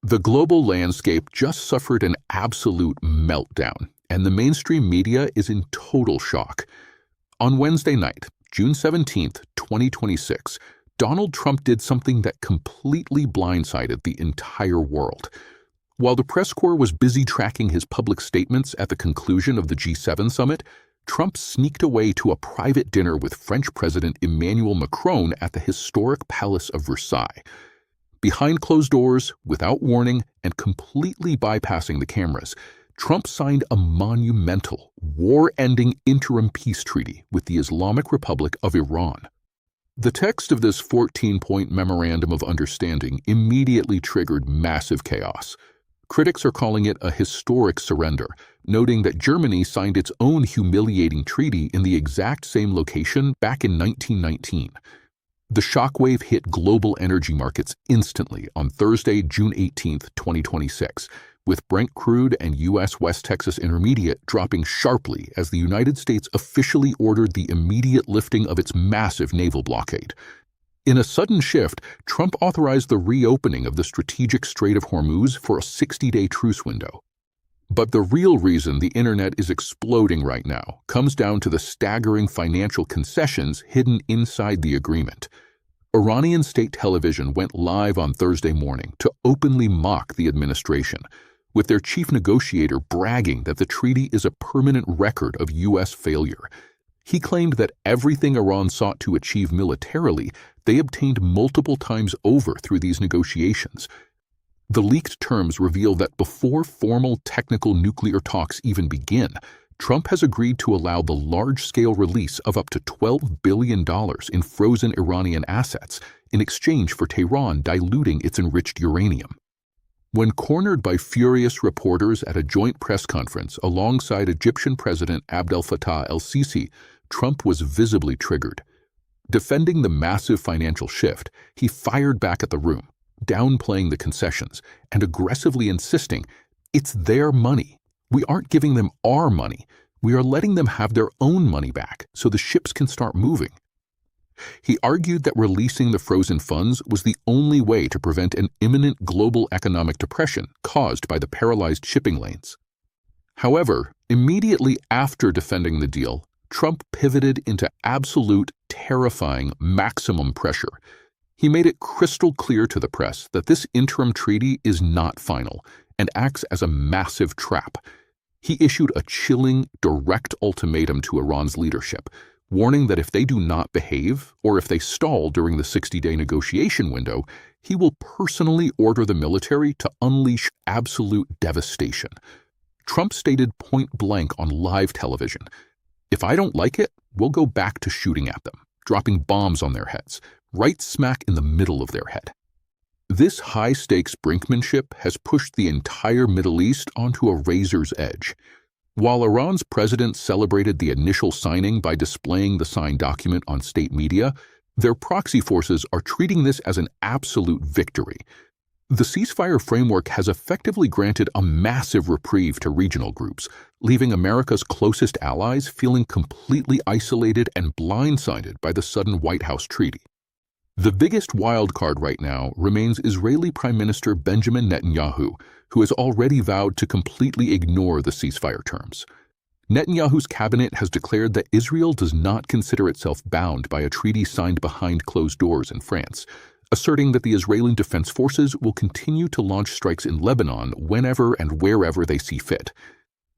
The global landscape just suffered an absolute meltdown, and the mainstream media is in total shock. On Wednesday night, June 17th, 2026, Donald Trump did something that completely blindsided the entire world. While the press corps was busy tracking his public statements at the conclusion of the G7 summit, Trump sneaked away to a private dinner with French President Emmanuel Macron at the historic Palace of Versailles. Behind closed doors, without warning, and completely bypassing the cameras, Trump signed a monumental, war-ending interim peace treaty with the Islamic Republic of Iran. The text of this 14-point memorandum of understanding immediately triggered massive chaos. Critics are calling it a historic surrender, noting that Germany signed its own humiliating treaty in the exact same location back in 1919. The shockwave hit global energy markets instantly on Thursday, June 18, 2026, with Brent crude and U.S. West Texas Intermediate dropping sharply as the United States officially ordered the immediate lifting of its massive naval blockade. In a sudden shift, Trump authorized the reopening of the strategic Strait of Hormuz for a 60-day truce window. But the real reason the internet is exploding right now comes down to the staggering financial concessions hidden inside the agreement. Iranian state television went live on Thursday morning to openly mock the administration, with their chief negotiator bragging that the treaty is a permanent record of U.S. failure. He claimed that everything Iran sought to achieve militarily, they obtained multiple times over through these negotiations. The leaked terms reveal that before formal technical nuclear talks even begin, Trump has agreed to allow the large-scale release of up to $12 billion in frozen Iranian assets in exchange for Tehran diluting its enriched uranium. When cornered by furious reporters at a joint press conference alongside Egyptian President Abdel Fattah el-Sisi, Trump was visibly triggered. Defending the massive financial shift, he fired back at the room, downplaying the concessions and aggressively insisting, "It's their money. We aren't giving them our money. We are letting them have their own money back so the ships can start moving." He argued that releasing the frozen funds was the only way to prevent an imminent global economic depression caused by the paralyzed shipping lanes. However, immediately after defending the deal, Trump pivoted into absolute, terrifying, maximum pressure. He made it crystal clear to the press that this interim treaty is not final and acts as a massive trap. He issued a chilling, direct ultimatum to Iran's leadership, warning that if they do not behave or if they stall during the 60-day negotiation window, he will personally order the military to unleash absolute devastation. Trump stated point blank on live television, "If I don't like it, we'll go back to shooting at them, dropping bombs on their heads, right smack in the middle of their head." This high-stakes brinkmanship has pushed the entire Middle East onto a razor's edge. While Iran's president celebrated the initial signing by displaying the signed document on state media, their proxy forces are treating this as an absolute victory. The ceasefire framework has effectively granted a massive reprieve to regional groups, leaving America's closest allies feeling completely isolated and blindsided by the sudden White House treaty. The biggest wildcard right now remains Israeli Prime Minister Benjamin Netanyahu, who has already vowed to completely ignore the ceasefire terms. Netanyahu's cabinet has declared that Israel does not consider itself bound by a treaty signed behind closed doors in France, asserting that the Israeli Defense Forces will continue to launch strikes in Lebanon whenever and wherever they see fit.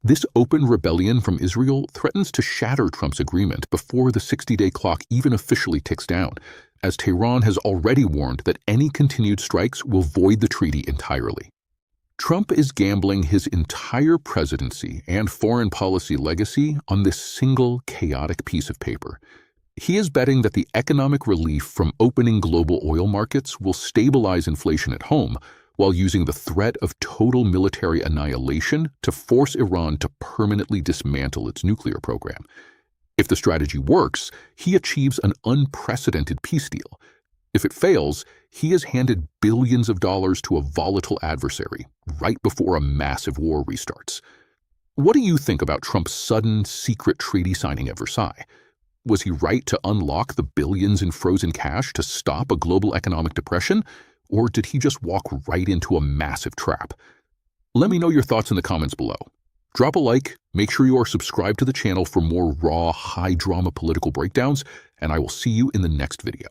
This open rebellion from Israel threatens to shatter Trump's agreement before the 60-day clock even officially ticks down, as Tehran has already warned that any continued strikes will void the treaty entirely. Trump is gambling his entire presidency and foreign policy legacy on this single chaotic piece of paper. He is betting that the economic relief from opening global oil markets will stabilize inflation at home, while using the threat of total military annihilation to force Iran to permanently dismantle its nuclear program. If the strategy works, he achieves an unprecedented peace deal. If it fails, he has handed billions of dollars to a volatile adversary right before a massive war restarts. What do you think about Trump's sudden, secret treaty signing at Versailles? Was he right to unlock the billions in frozen cash to stop a global economic depression? or did he just walk right into a massive trap? Let me know your thoughts in the comments below. Drop a like, make sure you are subscribed to the channel for more raw, high-drama political breakdowns, and I will see you in the next video.